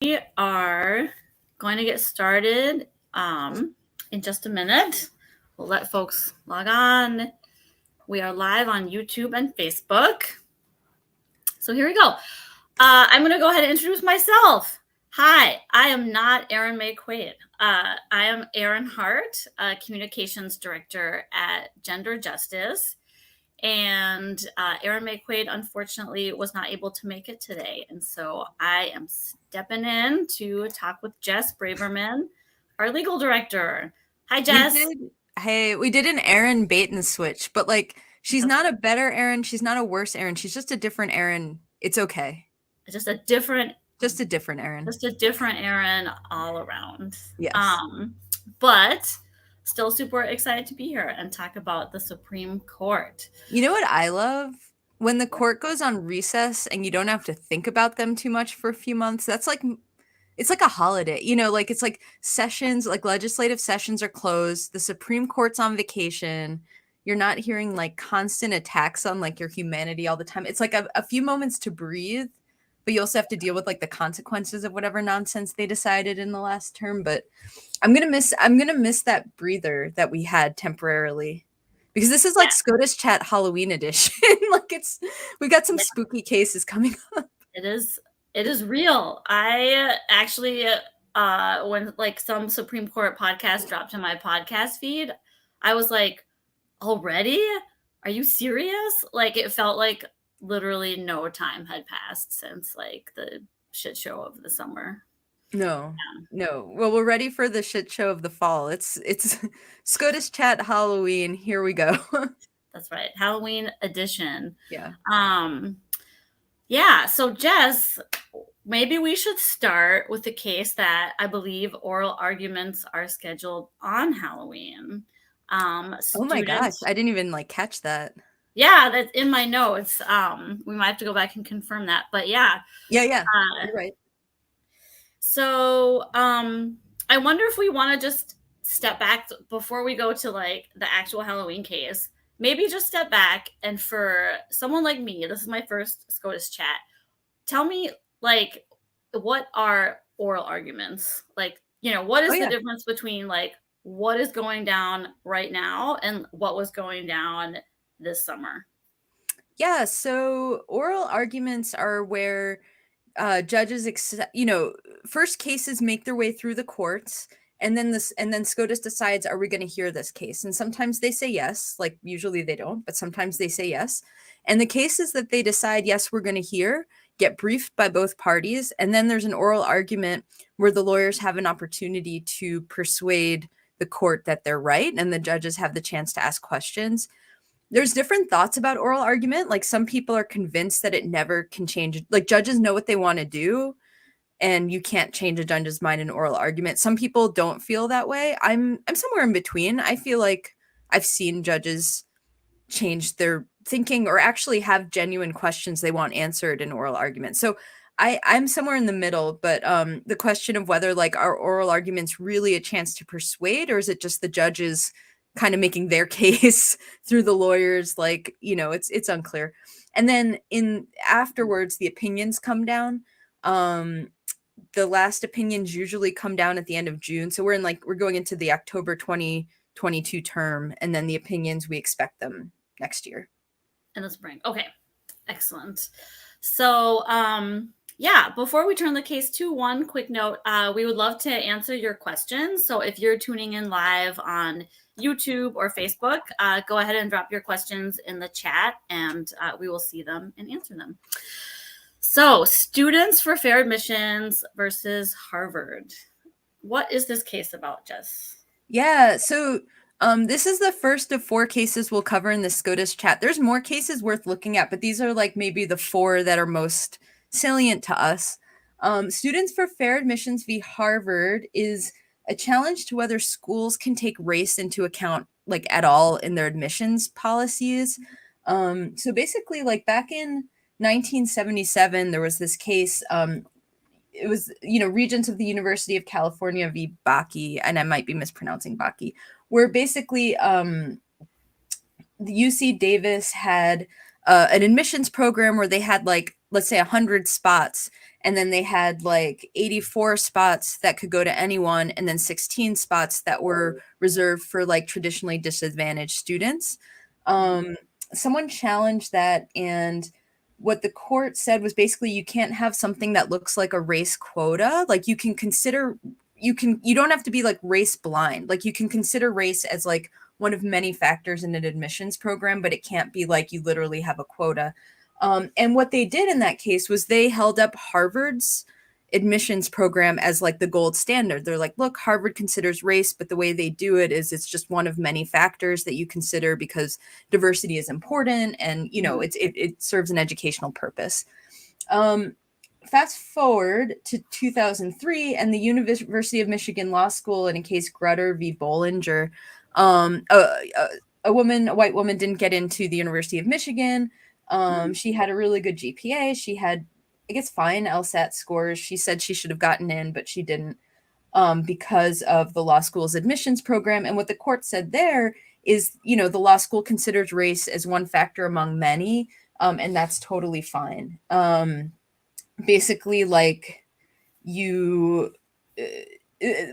We are going to get started in just a minute. We'll let folks log on. We are live on YouTube and Facebook. So here we go. I'm going to go ahead and introduce myself. Hi, I am not Erin May Quaid. I am Erin Hart, Communications Director at Gender Justice. And Erin May Quaid, unfortunately, was not able to make it today. And so I am stepping in to talk with Jess Braverman, our legal director. Hi, Jess. We did an Erin bait and switch, but like, she's not a better Erin. She's not a worse Erin. She's just a different Erin. It's okay. Just a different Erin. Just a different Erin all around. Yes. But still super excited to be here and talk about the Supreme Court. You know what I love? When the court goes on recess and you don't have to think about them too much for a few months, that's like, it's like a holiday, you know, like it's like sessions, like legislative sessions are closed. The Supreme Court's on vacation. You're not hearing like constant attacks on like your humanity all the time. It's like a few moments to breathe, but you also have to deal with like the consequences of whatever nonsense they decided in the last term. But I'm going to miss that breather that we had temporarily. Because this is like SCOTUS Chat Halloween edition. Like we got some spooky cases coming up. It is real. I actually, when like some Supreme Court podcast dropped in my podcast feed, I was like, already? Are you serious? Like, it felt like literally no time had passed since like the shit show of the summer. No. Well, we're ready for the shit show of the fall. It's SCOTUS Chat Halloween. Here we go. That's right. Halloween edition. Yeah. Yeah. So Jess, maybe we should start with the case that I believe oral arguments are scheduled on Halloween. Oh my gosh, I didn't even like catch that. Yeah, that's in my notes. We might have to go back and confirm that, but yeah. Yeah. You're right. So, I wonder if we want to just step back before we go to like the actual Halloween case. Maybe just step back, and for someone like me, this is my first SCOTUS chat. Tell me, like, what are oral arguments? Like, you know, what is the difference between like what is going down right now and what was going down this summer? Yeah, so oral arguments are where judges first cases make their way through the courts, and then SCOTUS decides, are we going to hear this case? And sometimes they say yes, like usually they don't, but sometimes they say yes. And the cases that they decide, yes, we're going to hear, get briefed by both parties. And then there's an oral argument where the lawyers have an opportunity to persuade the court that they're right, and the judges have the chance to ask questions. There's different thoughts about oral argument. Like, some people are convinced that it never can change. Like, judges know what they want to do, and you can't change a judge's mind in oral argument. Some people don't feel that way. I'm somewhere in between. I feel like I've seen judges change their thinking or actually have genuine questions they want answered in oral argument. So I'm somewhere in the middle, but the question of whether like are oral arguments really a chance to persuade, or is it just the judges kind of making their case through the lawyers? Like, you know, it's unclear. And then afterwards, the opinions come down. The last opinions usually come down at the end of June. So we're going into the October 2022 term, and then the opinions, we expect them next year. In the spring. Okay. Excellent. So, yeah, before we turn the case to one quick note, we would love to answer your questions. So if you're tuning in live on YouTube or Facebook, go ahead and drop your questions in the chat, and we will see them and answer them. So, Students for Fair Admissions versus Harvard. What is this case about, Jess? Yeah, so this is the first of 4 cases we'll cover in the SCOTUS chat. There's more cases worth looking at, but these are like maybe the 4 that are most salient to us. Students for Fair Admissions v. Harvard is a challenge to whether schools can take race into account like at all in their admissions policies. So basically, like back in 1977, there was this case. It was, Regents of the University of California v. Bakke, and I might be mispronouncing Bakke, where basically the UC Davis had an admissions program where they had like let's say 100 spots, and then they had like 84 spots that could go to anyone, and then 16 spots that were reserved for like traditionally disadvantaged students. Someone challenged that, and what the court said was basically you can't have something that looks like a race quota. Like you don't have to be like race blind. Like you can consider race as like one of many factors in an admissions program, but it can't be like you literally have a quota. And what they did in that case was they held up Harvard's admissions program as like the gold standard. They're like, look, Harvard considers race, but the way they do it is it's just one of many factors that you consider because diversity is important, and you know it serves an educational purpose. Fast forward to 2003, and the University of Michigan Law School, in a case Grutter v. Bollinger, a white woman didn't get into the University of Michigan. She had a really good GPA. She had, I guess, fine LSAT scores. She said she should have gotten in, but she didn't, because of the law school's admissions program. And what the court said there is, you know, the law school considers race as one factor among many, and that's totally fine. Basically, like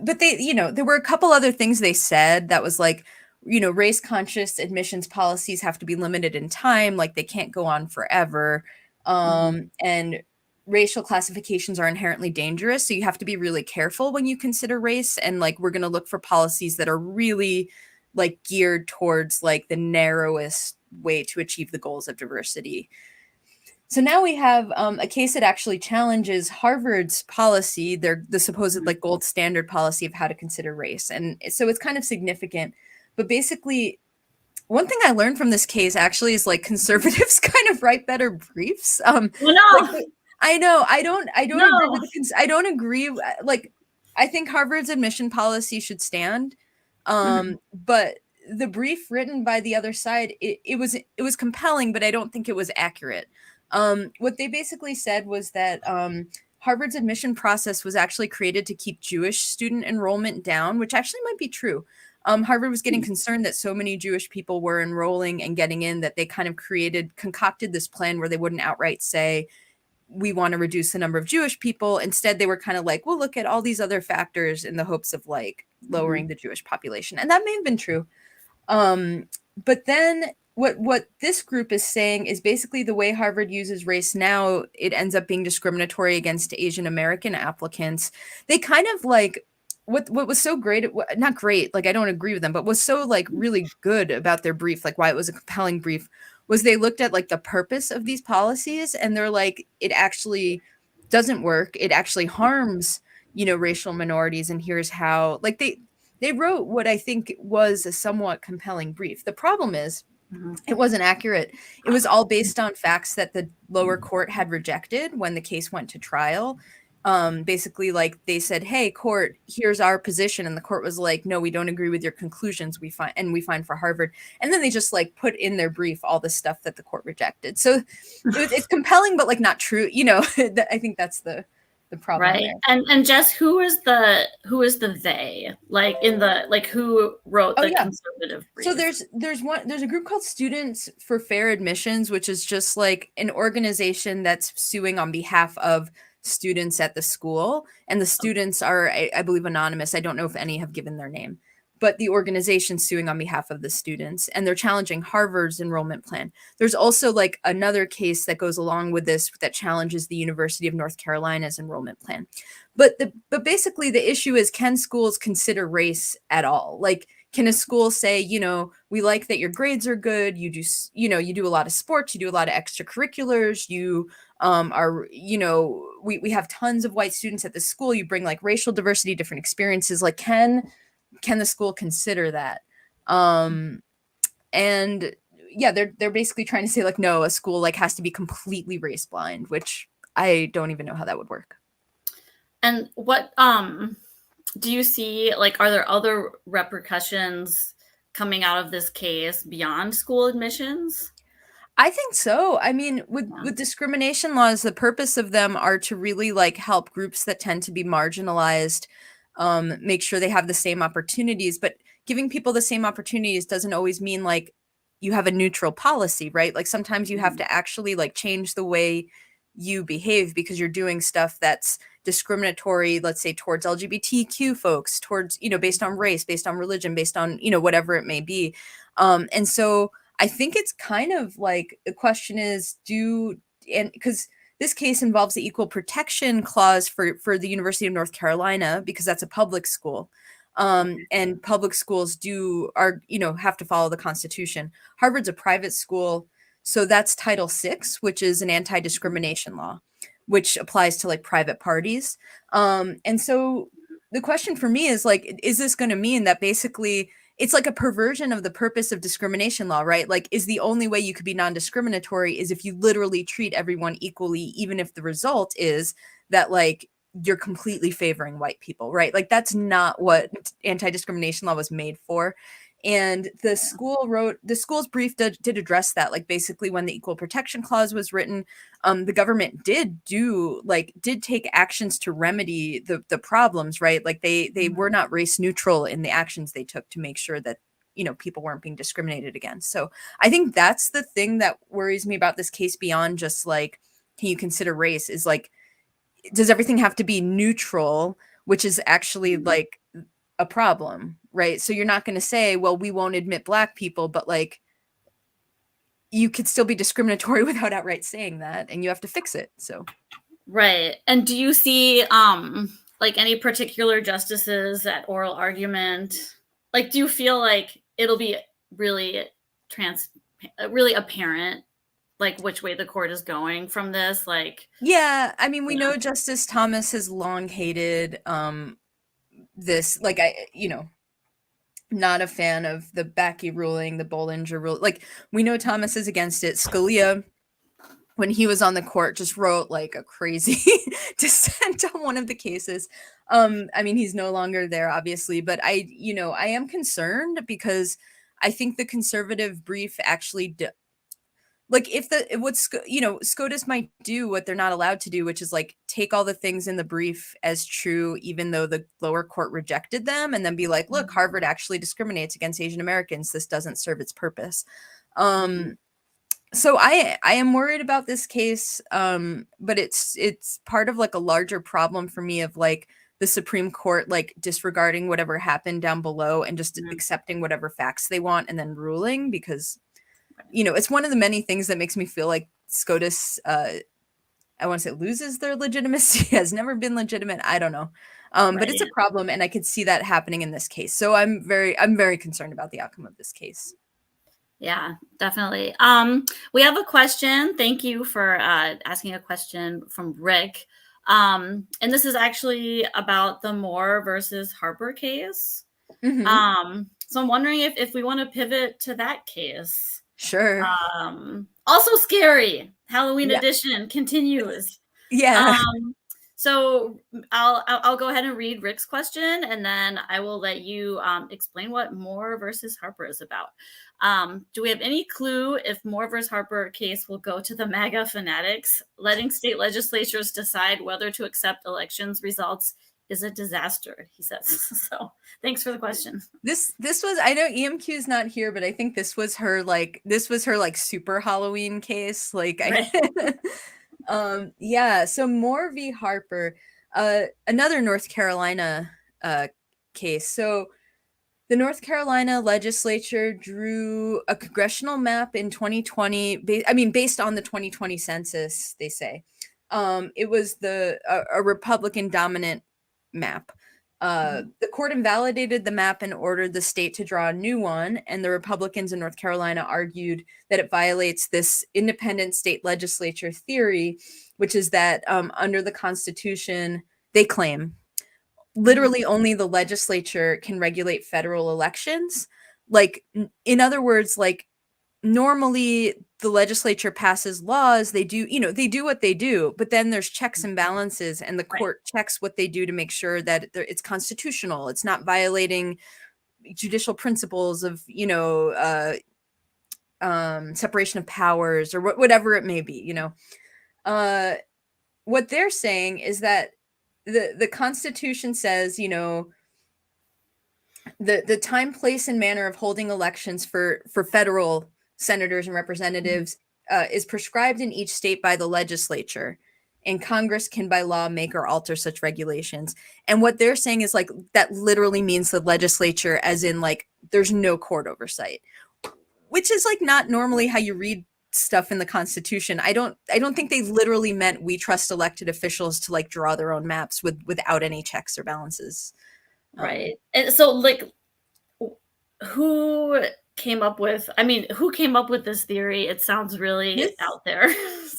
but they, you know, there were a couple other things they said that was like, you know, race conscious admissions policies have to be limited in time, like they can't go on forever. And racial classifications are inherently dangerous, so you have to be really careful when you consider race, and like we're going to look for policies that are really like geared towards like the narrowest way to achieve the goals of diversity. So now we have a case that actually challenges Harvard's policy, the supposed like gold standard policy of how to consider race. And so it's kind of significant. But basically, one thing I learned from this case actually is like conservatives kind of write better briefs. Well, no. Like, I know I don't No. agree with I don't agree. Like, I think Harvard's admission policy should stand. But the brief written by the other side, it was compelling, but I don't think it was accurate. What they basically said was that Harvard's admission process was actually created to keep Jewish student enrollment down, which actually might be true. Harvard was getting concerned that so many Jewish people were enrolling and getting in that they kind of concocted this plan where they wouldn't outright say, we want to reduce the number of Jewish people. Instead, they were kind of like, well, look at all these other factors in the hopes of like lowering the Jewish population. And that may have been true. But then what this group is saying is basically the way Harvard uses race now, it ends up being discriminatory against Asian American applicants. They kind of like, what was so great, not great, like I don't agree with them, but was so like really good about their brief, like why it was a compelling brief, was they looked at like the purpose of these policies, and they're like, it actually doesn't work. It actually harms, you know, racial minorities. And here's how, like they wrote what I think was a somewhat compelling brief. The problem is it wasn't accurate. It was all based on facts that the lower court had rejected when the case went to trial. Basically, like they said, hey, court, here's our position. And the court was like, no, we don't agree with your conclusions. We find for Harvard. And then they just like put in their brief all the stuff that the court rejected. So it's compelling, but like not true. You know, I think that's the problem. Right. There. And Jess, who is the they? Like in the, like who wrote the conservative brief? So there's a group called Students for Fair Admissions, which is just like an organization that's suing on behalf of students at the school, and the students are, I believe, anonymous. I don't know if any have given their name, but the organization suing on behalf of the students, and they're challenging Harvard's enrollment plan. There's also like another case that goes along with this that challenges the University of North Carolina's enrollment plan. But basically the issue is, can schools consider race at all? Like, can a school say, you know, we like that your grades are good, you do a lot of sports, you do a lot of extracurriculars, you are, you know, we have tons of white students at the school, you bring like racial diversity, different experiences, like can the school consider that? And yeah, they're basically trying to say like, no, a school like has to be completely race blind, which I don't even know how that would work. And what do you see, like, are there other repercussions coming out of this case beyond school admissions? I think so. I mean, with discrimination laws, the purpose of them are to really like help groups that tend to be marginalized, make sure they have the same opportunities. But giving people the same opportunities doesn't always mean like you have a neutral policy, right? Like sometimes you have to actually like change the way you behave because you're doing stuff that's discriminatory, let's say towards LGBTQ folks, towards, based on race, based on religion, based on, whatever it may be. And so I think it's kind of like the question is, and because this case involves the equal protection clause for the University of North Carolina, because that's a public school. And public schools have to follow the Constitution. Harvard's a private school. So that's Title VI, which is an anti-discrimination law, which applies to like private parties. And so the question for me is like, is this going to mean that basically it's like a perversion of the purpose of discrimination law, right? Like, is the only way you could be non-discriminatory is if you literally treat everyone equally, even if the result is that like you're completely favoring white people, right? Like that's not what anti-discrimination law was made for. And the school's brief did address that. Like basically when the Equal Protection Clause was written, the government did take actions to remedy the problems, right? Like they were not race neutral in the actions they took to make sure that, people weren't being discriminated against. So I think that's the thing that worries me about this case beyond just like, can you consider race, is like, does everything have to be neutral, which is actually like a problem, right? So you're not going to say, well, we won't admit Black people, but like you could still be discriminatory without outright saying that, and you have to fix it. So right. And do you see like any particular justices at oral argument? Like, do you feel like it'll be really apparent like which way the court is going from this? Like, yeah, I mean, we know Justice Thomas has long hated this, like, not a fan of the Bakke ruling, the Bollinger rule. Like, we know Thomas is against it. Scalia, when he was on the court, just wrote like a crazy dissent on one of the cases. I mean, he's no longer there, obviously, but I am concerned because I think the conservative brief actually like if SCOTUS might do what they're not allowed to do, which is like take all the things in the brief as true, even though the lower court rejected them, and then be like, look, Harvard actually discriminates against Asian Americans. This doesn't serve its purpose. So I am worried about this case, but it's part of like a larger problem for me of like the Supreme Court like disregarding whatever happened down below and just accepting whatever facts they want and then ruling, because it's one of the many things that makes me feel like SCOTUS, I want to say, loses their legitimacy, has never been legitimate. I don't know. But it's a problem, and I could see that happening in this case. So I'm very concerned about the outcome of this case. Yeah, definitely. We have a question. Thank you for asking a question from Rick. And this is actually about the Moore versus Harper case. Mm-hmm. So I'm wondering if we want to pivot to that case. Sure. Also scary. Halloween edition continues. Yeah. So I'll go ahead and read Rick's question, and then I will let you explain what Moore versus Harper is about. Do we have any clue if Moore versus Harper case will go to the MAGA fanatics? Letting state legislatures decide whether to accept elections results is a disaster, he says. So thanks for the question. This was, I know EMQ is not here, but I think this was her like super Halloween case. Like, right. Yeah. So Moore v. Harper, another North Carolina case. So the North Carolina legislature drew a congressional map in 2020. Based on the 2020 census, they say. It was a Republican dominant map. The court invalidated the map and ordered the state to draw a new one, and the Republicans in North Carolina argued that it violates this independent state legislature theory, which is that under the Constitution, they claim literally only the legislature can regulate federal elections. Like, in other words, like normally the legislature passes laws, they do what they do, but then there's checks and balances, and the court checks what they do to make sure that it's constitutional, it's not violating judicial principles of separation of powers or whatever it may be. What they're saying is that the Constitution says, the time, place, and manner of holding elections for federal senators and representatives is prescribed in each state by the legislature. and Congress can by law make or alter such regulations. And what they're saying is like that literally means the legislature, as in like there's no court oversight, which is like not normally how you read stuff in the Constitution. I don't think they literally meant we trust elected officials to like draw their own maps without any checks or balances. Right. And so like who came up with this theory? It sounds really out there.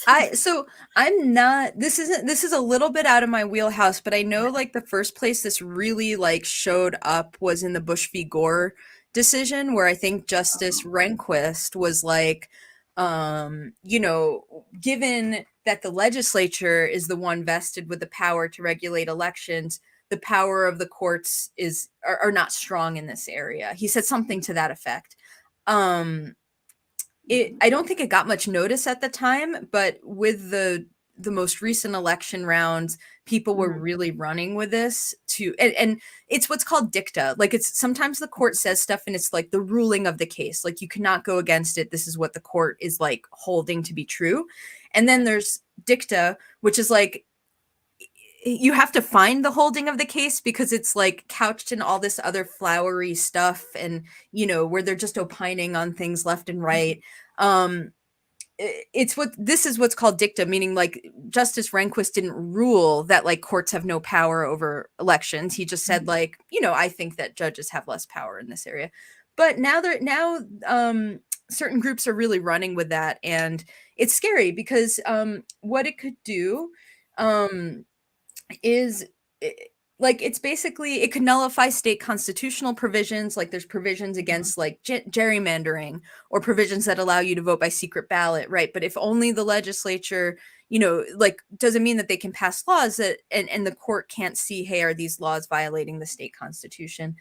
I'm not, this is a little bit out of my wheelhouse, but I know like the first place this really like showed up was in the Bush v. Gore decision, where I think Justice Rehnquist was like, you know, given that the legislature is the one vested with the power to regulate elections, the power of the courts are not strong in this area. He said something to that effect. I don't think it got much notice at the time, but with the most recent election rounds, people were really running with this and it's what's called dicta. Like it's sometimes the court says stuff and it's like the ruling of the case. Like you cannot go against it. This is what the court is like holding to be true. And then there's dicta, which is like, you have to find the holding of the case because it's like couched in all this other flowery stuff and, you know, where they're just opining on things left and right. This is what's called dicta, meaning like Justice Rehnquist didn't rule that like courts have no power over elections. He just said like, you know, I think that judges have less power in this area. But now certain groups are really running with that, and it's scary because what it could do is like it's basically it could nullify state constitutional provisions. Like there's provisions against like gerrymandering or provisions that allow you to vote by secret ballot, right? But if only the legislature, you know, like doesn't mean that they can pass laws that and the court can't see, hey, are these laws violating the state constitution?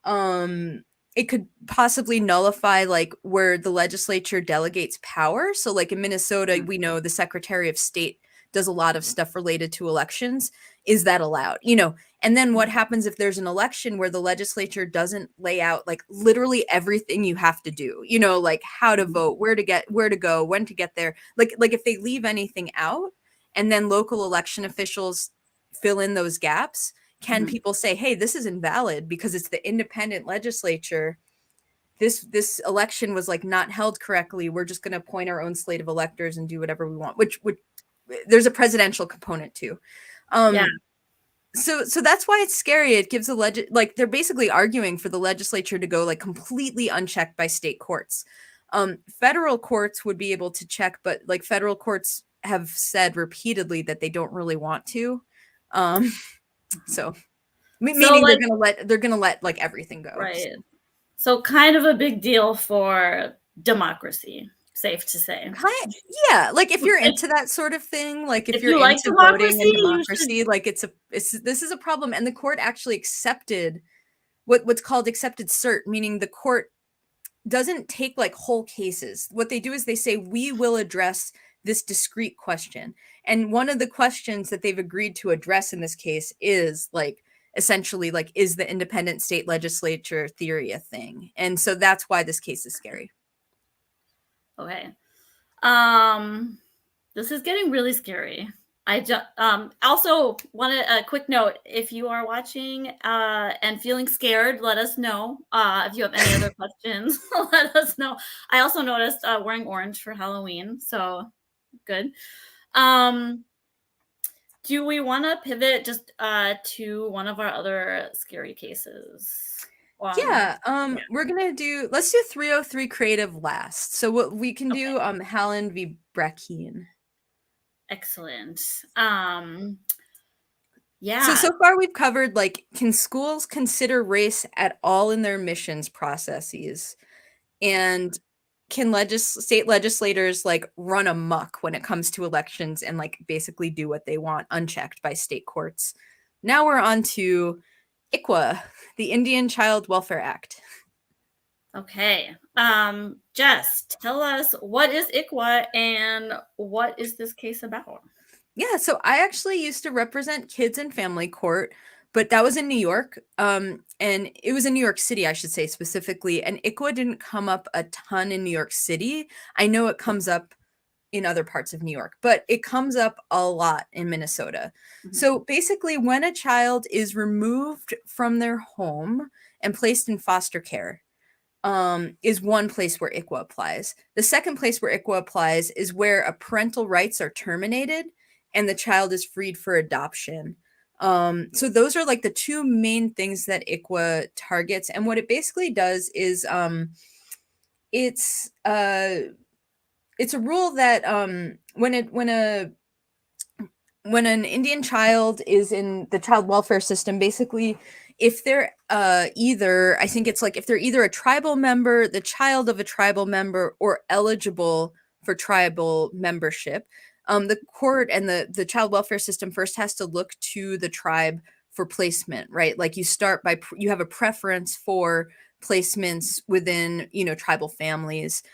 It could possibly nullify like where the legislature delegates power. So like in Minnesota, we know the Secretary of State does a lot of stuff related to elections. Is that allowed? You know, and then what happens if there's an election where the legislature doesn't lay out like literally everything you have to do, you know, like how to vote, where to go, when to get there. Like if they leave anything out and then local election officials fill in those gaps, can people say, hey, this is invalid because it's the independent legislature. This election was like not held correctly. We're just going to appoint our own slate of electors and do whatever we want, which there's a presidential component too. So that's why it's scary. It gives like they're basically arguing for the legislature to go like completely unchecked by state courts. Federal courts would be able to check, but like federal courts have said repeatedly that they don't really want to. Meaning like, they're gonna let like everything go. Right. So kind of a big deal for democracy. Safe to say. Yeah, like if you're into that sort of thing, like if you're like into voting and democracy, like this is a problem. And the court actually accepted what's called accepted cert, meaning the court doesn't take like whole cases. What they do is they say, we will address this discrete question. And one of the questions that they've agreed to address in this case is like essentially like, is the independent state legislature theory a thing? And so that's why this case is scary. Okay. This is getting really scary. I just also wanted a quick note. If you are watching and feeling scared, let us know. If you have any other questions, let us know. I also noticed wearing orange for Halloween, so good. Do we want to pivot just to one of our other scary cases? We're gonna let's do 303 creative last. So what we can do Halland v. Brackeen. Excellent. So far we've covered like, can schools consider race at all in their admissions processes, and can state legislators like run amok when it comes to elections and like basically do what they want unchecked by state courts. Now we're on to ICWA, the Indian Child Welfare Act. Okay. Jess, tell us, what is ICWA and what is this case about? Yeah, so I actually used to represent kids in family court, but that was in New York. And it was in New York City, I should say specifically. And ICWA didn't come up a ton in New York City. I know it comes up in other parts of New York, but it comes up a lot in Minnesota. Mhm. So basically, when a child is removed from their home and placed in foster care, is one place where ICWA applies. The second place where ICWA applies is where a parental rights are terminated and the child is freed for adoption. So those are like the two main things that ICWA targets. And what it basically does is it's a rule that when an Indian child is in the child welfare system, basically, if they're either, I think it's like if they're either a tribal member, the child of a tribal member, or eligible for tribal membership, the court and the child welfare system first has to look to the tribe for placement, right? Like you start by, you have a preference for placements within, tribal families,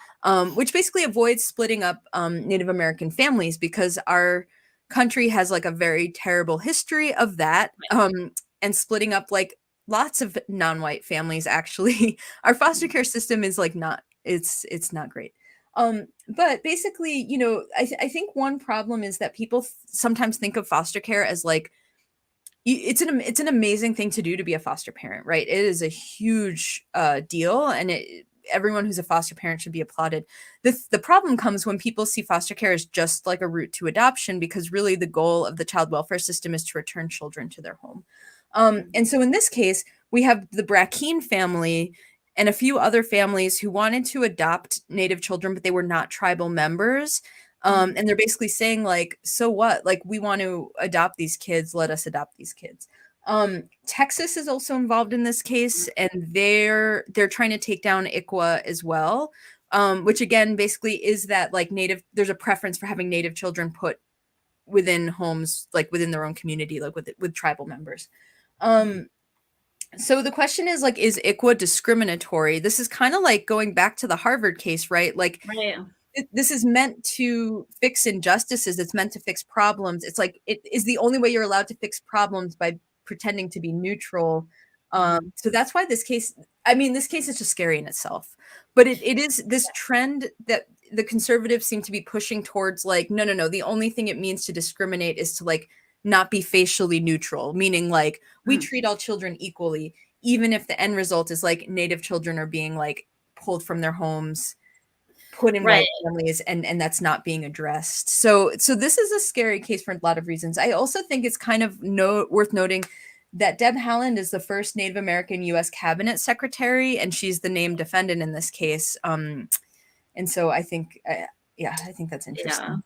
which basically avoids splitting up Native American families, because our country has like a very terrible history of that, and splitting up like lots of non-white families. Actually, our foster care system is like not, it's not great. But basically, I think one problem is that people sometimes think of foster care as like, it's an amazing thing to do, to be a foster parent, right? It is a huge deal, and everyone who's a foster parent should be applauded. The problem comes when people see foster care as just like a route to adoption, because really the goal of the child welfare system is to return children to their home. And so in this case, we have the Brackeen family and a few other families who wanted to adopt Native children, but they were not tribal members. And they're basically saying like, so what? Like, we want to adopt these kids. Let us adopt these kids. Texas is also involved in this case, and they're trying to take down ICWA as well, which again basically is that like there's a preference for having Native children put within homes, like within their own community, like with tribal members. So the question is like, is ICWA discriminatory? This is kind of like going back to the Harvard case, right? Like, Right. this is meant to fix injustices. It's meant to fix problems. It's like, it is the only way you're allowed to fix problems, by pretending to be neutral. So that's why this case is just scary in itself. But it is this trend that the conservatives seem to be pushing towards, like, no. The only thing it means to discriminate is to like not be facially neutral, meaning like we treat all children equally, even if the end result is like Native children are being like pulled from their homes, put in white families, and that's not being addressed. So this is a scary case for a lot of reasons. I also think it's kind of worth noting that Deb Haaland is the first Native American U.S. cabinet secretary, and she's the named defendant in this case. And so I think, I think that's interesting. Yeah.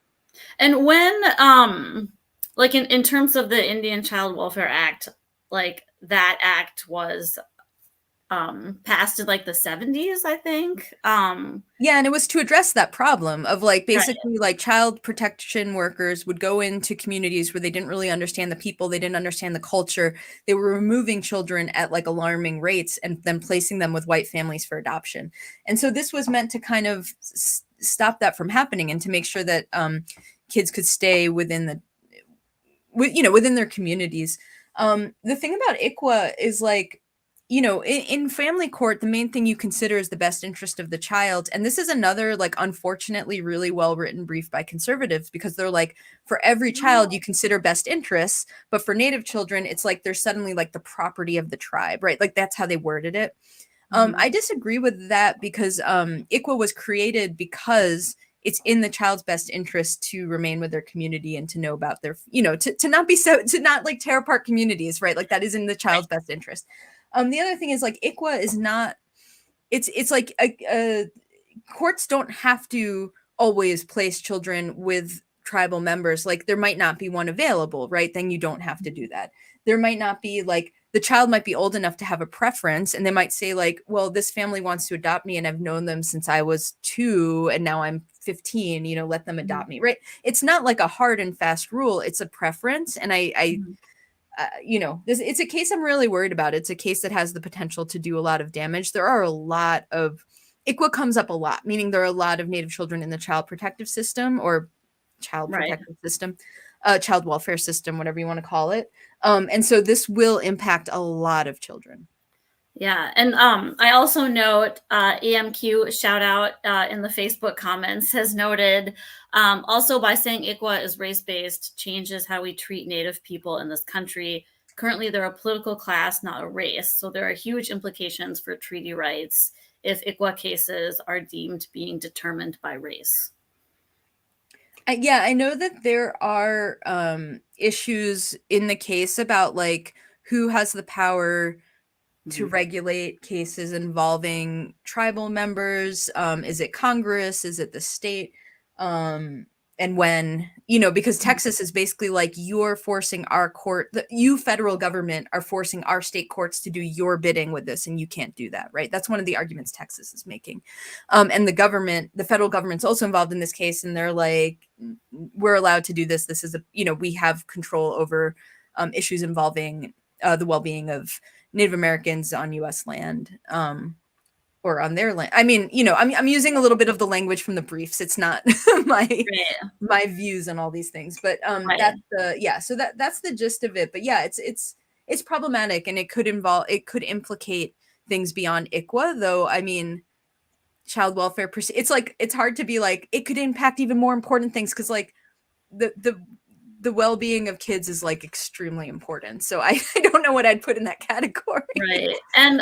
And when, like in terms of the Indian Child Welfare Act, like that act was passed in like the 70s, I think. Yeah, and it was to address that problem of like basically like child protection workers would go into communities where they didn't really understand the people, they didn't understand the culture. They were removing children at like alarming rates and then placing them with white families for adoption. And so this was meant to kind of stop that from happening, and to make sure that kids could stay within within their communities. The thing about ICWA is like, in family court, the main thing you consider is the best interest of the child. And this is another, like, unfortunately, really well-written brief by conservatives, because they're like, for every child, you consider best interests. But for Native children, it's like they're suddenly like the property of the tribe, right? Like, that's how they worded it. I disagree with that, because ICWA was created because it's in the child's best interest to remain with their community and to know about their, to not like tear apart communities, right? Like, that is in the child's best interest. The other thing is like ICWA is not, it's like courts don't have to always place children with tribal members. Like, there might not be one available, right? Then you don't have to do that. There might not be, like, the child might be old enough to have a preference, and they might say like, well, this family wants to adopt me and I've known them since I was 2 and now I'm 15, let them adopt me, right? It's not like a hard and fast rule. It's a preference. And it's a case I'm really worried about. It's a case that has the potential to do a lot of damage. There are a lot of, ICWA comes up a lot, meaning there are a lot of Native children in the child protective system, or child protective system, child welfare system, whatever you want to call it. And so this will impact a lot of children. Yeah, and I also note EMQ shout out in the Facebook comments has noted also by saying ICWA is race based changes how we treat Native people in this country. Currently, they're a political class, not a race, so there are huge implications for treaty rights if ICWA cases are deemed being determined by race. Yeah, I know that there are issues in the case about like who has the power to regulate cases involving tribal members. Is it Congress? Is it the state? And when, you know, because Texas is basically like you're forcing our court, you federal government are forcing our state courts to do your bidding with this, and you can't do that, right? That's one of the arguments Texas is making. And the federal government's also involved in this case, and they're like, we're allowed to do this. This is we have control over issues involving the well-being of Native Americans on U.S. land, or on their land. I mean, I'm using a little bit of the language from the briefs. It's not my Right. my views on all these things, but Right. that's so that's the gist of it. But yeah, it's problematic, and it could implicate things beyond ICWA, though. I mean, child welfare. It's like it's hard to be like it could impact even more important things because like the well-being of kids is like extremely important. So I don't know what I'd put in that category. Right. And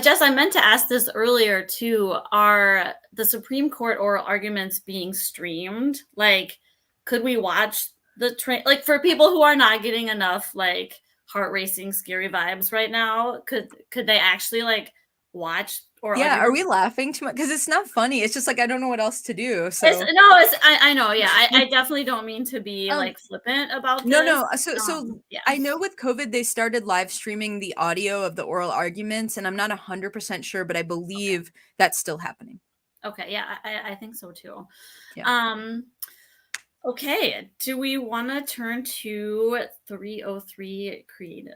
Jess, I meant to ask this earlier too. Are the Supreme Court oral arguments being streamed? Like, could we watch the train? Like, for people who are not getting enough like heart racing, scary vibes right now, could they actually like watch or Yeah, are we laughing too much? Because it's not funny. It's just like I don't know what else to do. So I know. Yeah, I definitely don't mean to be like flippant about this. No. So Yeah. I know with COVID they started live streaming the audio of the oral arguments, and I'm not 100% sure, but I believe that's still happening. Okay. Yeah, I think so too. Yeah. Okay. Do we want to turn to 303 Creative?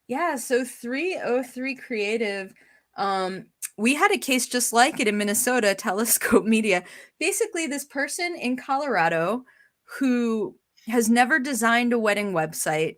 Yeah. So 303 Creative. We had a case just like it in Minnesota, Telescope Media. Basically, this person in Colorado who has never designed a wedding website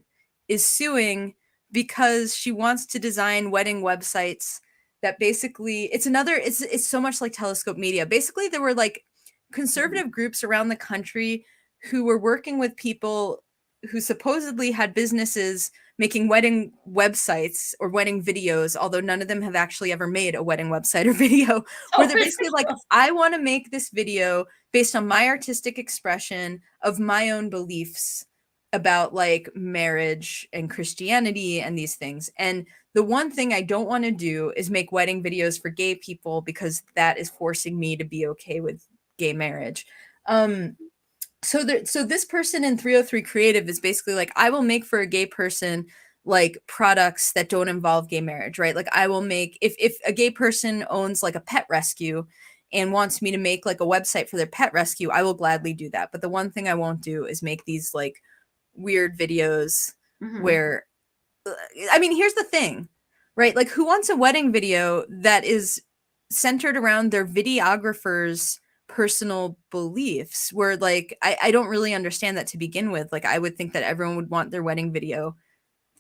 is suing because she wants to design wedding websites that basically it's so much like Telescope Media. Basically, there were like conservative groups around the country who were working with people who supposedly had businesses making wedding websites or wedding videos, although none of them have actually ever made a wedding website or video, where they're basically like, I want to make this video based on my artistic expression of my own beliefs about like marriage and Christianity and these things. And the one thing I don't want to do is make wedding videos for gay people because that is forcing me to be okay with gay marriage. So this person in 303 Creative is basically like, I will make for a gay person like products that don't involve gay marriage, right? Like I will make if a gay person owns like a pet rescue and wants me to make like a website for their pet rescue, I will gladly do that. But the one thing I won't do is make these like weird videos where I mean, here's the thing, right? Like who wants a wedding video that is centered around their videographer's personal beliefs where like I don't really understand that to begin with. Like I would think that everyone would want their wedding video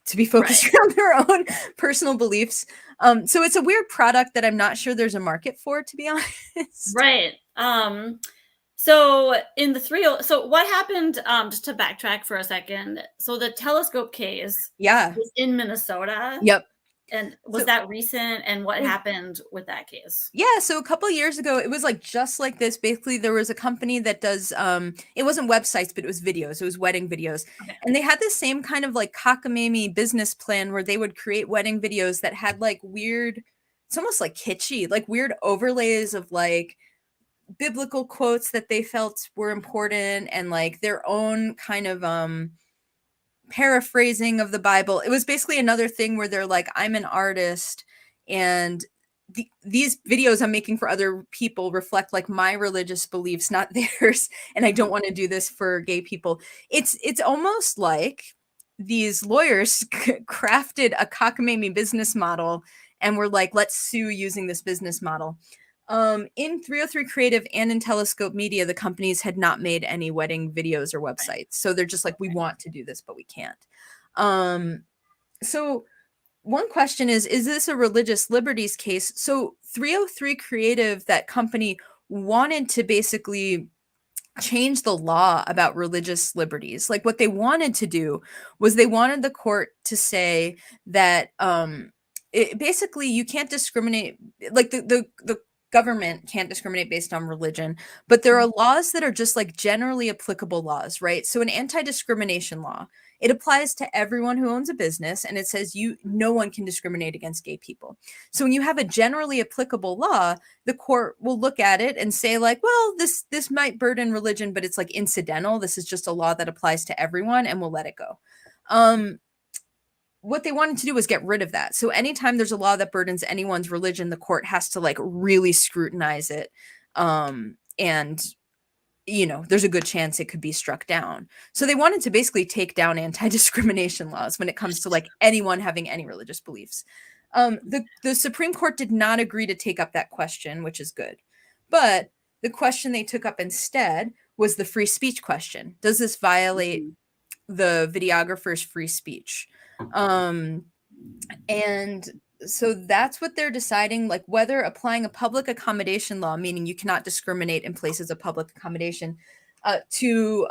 to be focused around their own personal beliefs. So it's a weird product that I'm not sure there's a market for, to be honest. Right. So in the so what happened, just to backtrack for a second. So the Telescope case was in Minnesota. Yep. And was that recent? And what happened with that case? Yeah, so a couple of years ago, it was like just like this. Basically, there was a company that does it wasn't websites, but it was videos. It was wedding videos. Okay. And they had this same kind of like cockamamie business plan where they would create wedding videos that had like weird, it's almost like kitschy, like weird overlays of like biblical quotes that they felt were important and like their own kind of paraphrasing of the Bible. It was basically another thing where they're like, I'm an artist and these videos I'm making for other people reflect like my religious beliefs, not theirs. And I don't want to do this for gay people. It's almost like these lawyers crafted a cockamamie business model and were like, let's sue using this business model. In 303 Creative and in Telescope Media, the companies had not made any wedding videos or websites. So they're just like, we want to do this, but we can't. So one question is this a religious liberties case? So 303 Creative, that company, wanted to basically change the law about religious liberties. Like what they wanted to do was they wanted the court to say that basically you can't discriminate, like the government can't discriminate based on religion, but there are laws that are just like generally applicable laws, right? So an anti-discrimination law, it applies to everyone who owns a business, and it says no one can discriminate against gay people. So when you have a generally applicable law, the court will look at it and say like, well, this might burden religion, but it's like incidental. This is just a law that applies to everyone, and we'll let it go. What they wanted to do was get rid of that. So anytime there's a law that burdens anyone's religion, the court has to like really scrutinize it. And there's a good chance it could be struck down. So they wanted to basically take down anti-discrimination laws when it comes to like anyone having any religious beliefs. The Supreme Court did not agree to take up that question, which is good. But the question they took up instead was the free speech question. Does this violate the videographer's free speech? And so that's what they're deciding, like whether applying a public accommodation law, meaning you cannot discriminate in places of public accommodation, to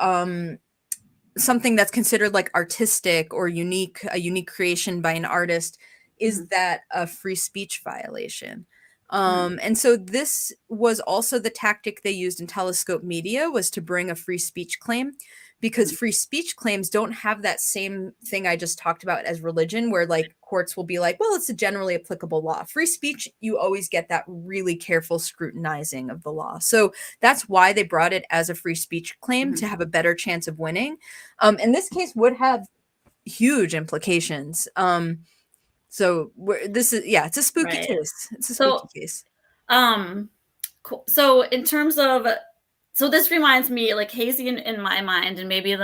something that's considered like artistic or a unique creation by an artist, is that a free speech violation? And so this was also the tactic they used in Telescope Media, was to bring a free speech claim, because free speech claims don't have that same thing I just talked about as religion, where like courts will be like, well, it's a generally applicable law. Free speech, you always get that really careful scrutinizing of the law. So that's why they brought it as a free speech claim, to have a better chance of winning. And this case would have huge implications. So it's a spooky case. It's a spooky case. Cool. So in terms of, so this reminds me, like hazy in my mind, and maybe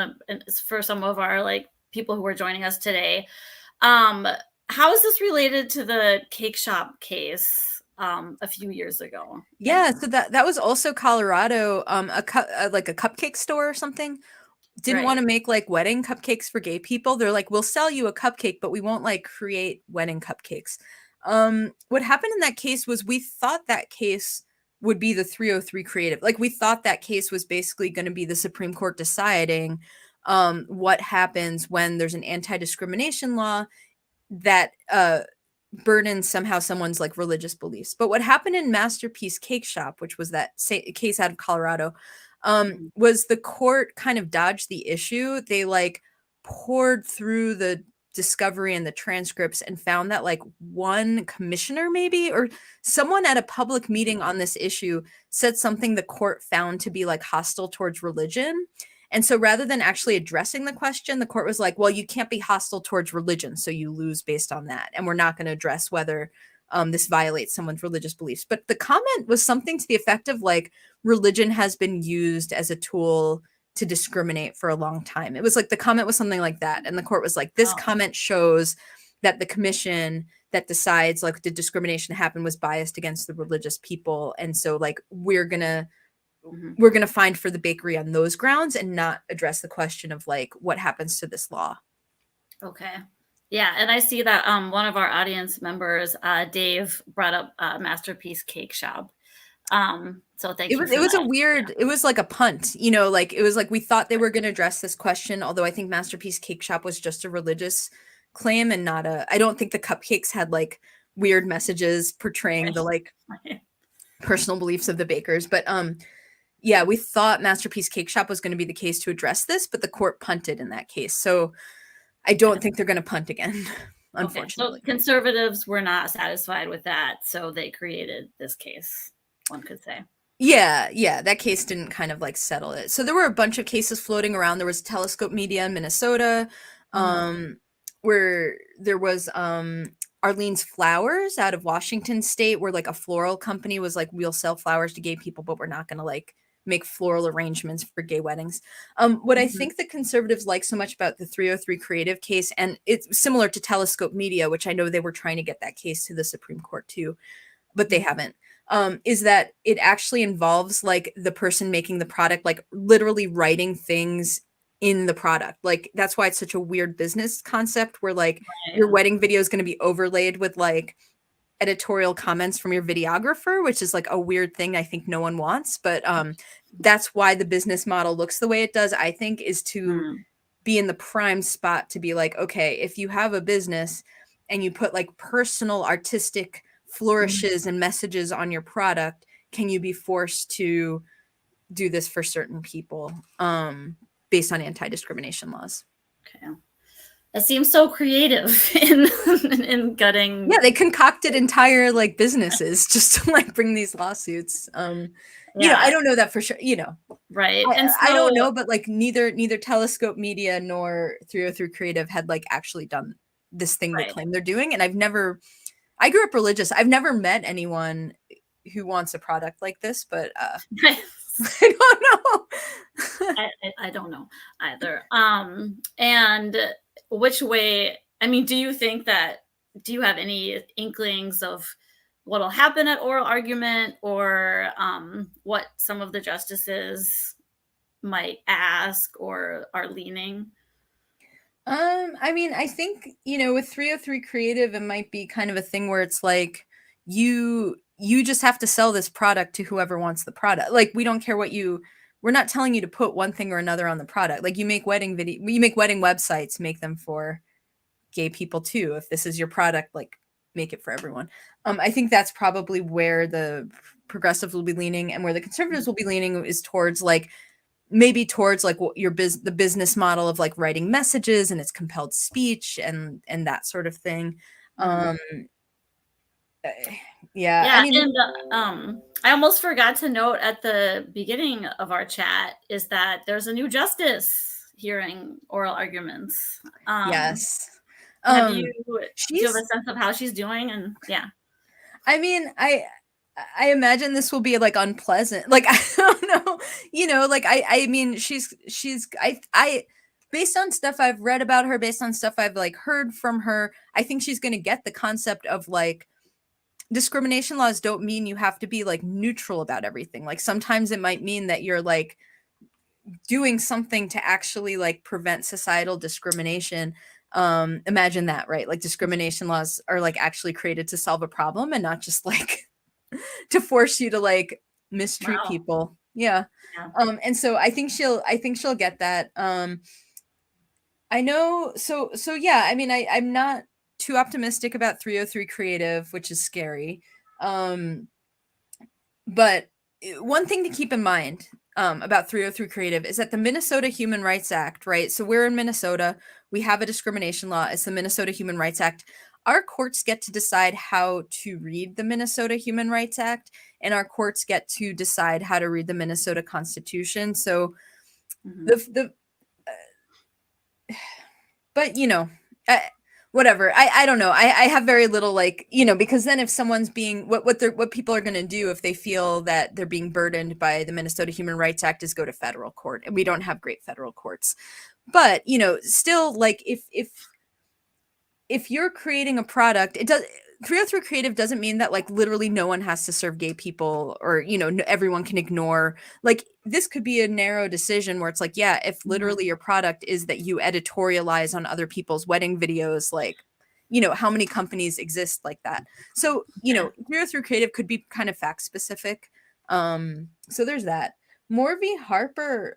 for some of our like people who are joining us today. How is this related to the cake shop case a few years ago? Yeah, so that was also Colorado, like a cupcake store or something didn't want to make like wedding cupcakes for gay people. They're like, we'll sell you a cupcake, but we won't like create wedding cupcakes. What happened in that case was we thought that case would be the 303 Creative. Like we thought that case was basically going to be the Supreme Court deciding what happens when there's an anti-discrimination law that burdens somehow someone's like religious beliefs. But what happened in Masterpiece Cake Shop, which was that case out of Colorado, was the court kind of dodged the issue. They like poured through the discovery and the transcripts and found that like one commissioner maybe, or someone at a public meeting on this issue, said something the court found to be like hostile towards religion. And so rather than actually addressing the question, the court was like, well, you can't be hostile towards religion, so you lose based on that. And we're not going to address whether this violates someone's religious beliefs. But the comment was something to the effect of like, religion has been used as a tool to discriminate for a long time. It was like the comment was something like that. And the court was like, this comment shows that the commission that decides like did discrimination happen was biased against the religious people. And so like we're gonna find for the bakery on those grounds and not address the question of like what happens to this law. Okay. Yeah, and I see that one of our audience members, Dave, brought up Masterpiece Cake Shop. So thank you. It was a weird, it was like a punt, like it was like we thought they were going to address this question, although I think Masterpiece Cake Shop was just a religious claim and not I don't think the cupcakes had like weird messages portraying the like personal beliefs of the bakers. But yeah, we thought Masterpiece Cake Shop was going to be the case to address this, but the court punted in that case. So I don't think they're going to punt again, unfortunately. Okay, so conservatives were not satisfied with that, so they created this case, one could say. Yeah, that case didn't kind of like settle it. So there were a bunch of cases floating around. There was Telescope Media in Minnesota, where there was Arlene's Flowers out of Washington State, where like a floral company was like, we'll sell flowers to gay people, but we're not going to like make floral arrangements for gay weddings. What I think the conservatives like so much about the 303 Creative case, and it's similar to Telescope Media, which I know they were trying to get that case to the Supreme Court too, but they haven't, is that it actually involves like the person making the product, like literally writing things in the product. Like that's why it's such a weird business concept where like Right. your wedding video is going to be overlaid with like editorial comments from your videographer, which is like a weird thing I think no one wants, but that's why the business model looks the way it does, I think, is to be in the prime spot to be like, okay, if you have a business and you put like personal artistic flourishes and messages on your product, can you be forced to do this for certain people based on anti-discrimination laws? Okay. That seems so creative in gutting. Yeah, they concocted entire like businesses just to like bring these lawsuits. You know, I don't know that for sure, you know. Right. I, And so, I don't know, but like neither Telescope Media nor 303 Creative had like actually done this thing they claim they're doing. And I grew up religious. I've never met anyone who wants a product like this, but I don't know. I don't know either. And which way, I mean, do you have any inklings of what'll happen at oral argument, or what some of the justices might ask or are leaning? I mean, I think, you know, with 303 Creative, it might be kind of a thing where it's like you just have to sell this product to whoever wants the product. Like we don't care we're not telling you to put one thing or another on the product. Like you make wedding websites, make them for gay people too. If this is your product, like make it for everyone. I think that's probably where the progressives will be leaning, and where the conservatives will be leaning is towards like maybe towards like what the business model of like writing messages and it's compelled speech and that sort of thing. Yeah, I mean, and I almost forgot to note at the beginning of our chat is that there's a new justice hearing oral arguments. yes. Do you have a sense of how she's doing? And yeah, I mean, I imagine this will be like unpleasant. Like I don't know, you know, like I mean, she's I based on stuff I've read about her, based on stuff I've like heard from her, I think she's going to get the concept of like discrimination laws don't mean you have to be like neutral about everything. Like sometimes it might mean that you're like doing something to actually like prevent societal discrimination. Imagine that, right? Like discrimination laws are like actually created to solve a problem and not just like to force you to like mistreat people. Yeah. And so I think she'll get that. I know. So yeah, I mean, I'm not too optimistic about 303 Creative, which is scary. But one thing to keep in mind about 303 Creative is that the Minnesota Human Rights Act, right? So we're in Minnesota. We have a discrimination law. It's the Minnesota Human Rights Act. Our courts get to decide how to read the Minnesota Human Rights Act, and our courts get to decide how to read the Minnesota Constitution. So but you know, whatever. I don't know. I have very little like, you know, because then if someone's being what people are going to do if they feel that they're being burdened by the Minnesota Human Rights Act is go to federal court, and we don't have great federal courts. But, you know, still like if you're creating a product, it does 303 Creative doesn't mean that like literally no one has to serve gay people, or, you know, everyone can ignore. Like this could be a narrow decision where it's like, yeah, if literally your product is that you editorialize on other people's wedding videos, like, you know, how many companies exist like that? So, you know, 303 Creative could be kind of fact specific. So there's that. Morvie Harper,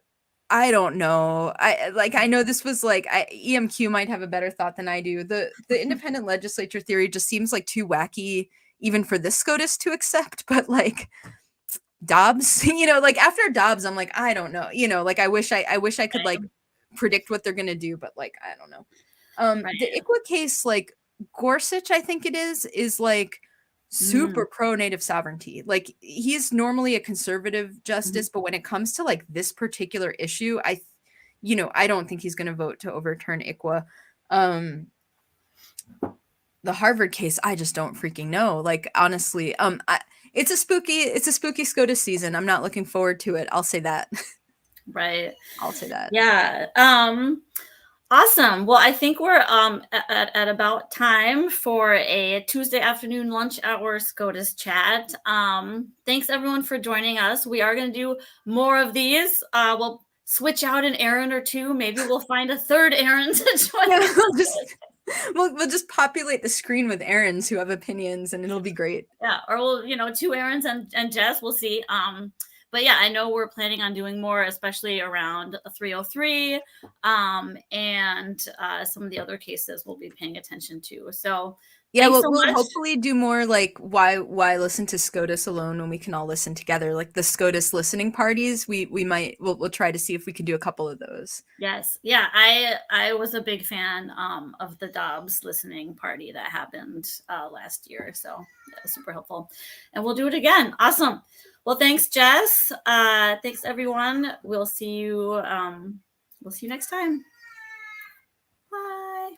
I don't know. I know this was like EMQ might have a better thought than I do. The independent legislature theory just seems like too wacky even for this SCOTUS to accept, but like Dobbs, you know, like after Dobbs I'm like I don't know. You know, like I wish I could like predict what they're going to do, but like I don't know. The ICWA case, like Gorsuch, I think it is like super pro native sovereignty. Like he's normally a conservative justice, but when it comes to like this particular issue, I don't think he's going to vote to overturn ICWA. The Harvard case, I just don't freaking know. Like honestly, it's a spooky SCOTUS season. I'm not looking forward to it. I'll say that. Right. I'll say that. Yeah. Awesome. Well, I think we're at about time for a Tuesday afternoon lunch hour SCOTUS chat. Thanks everyone for joining us. We are going to do more of these. We'll switch out an Erin or two. Maybe we'll find a third Erin to join. Yeah, we'll just populate the screen with Erins who have opinions, and it'll be great. Yeah, or we'll, you know, 2 Erins and Jess. We'll see. But yeah, I know we're planning on doing more, especially around 303, and some of the other cases we'll be paying attention to. So yeah, we'll hopefully do more like why listen to SCOTUS alone when we can all listen together, like the SCOTUS listening parties. We'll try to see if we can do a couple of those. Yes, yeah, I was a big fan of the Dobbs listening party that happened last year, so that was super helpful, and we'll do it again. Awesome. Well, thanks, Jess. Thanks, everyone. We'll see you next time. Bye.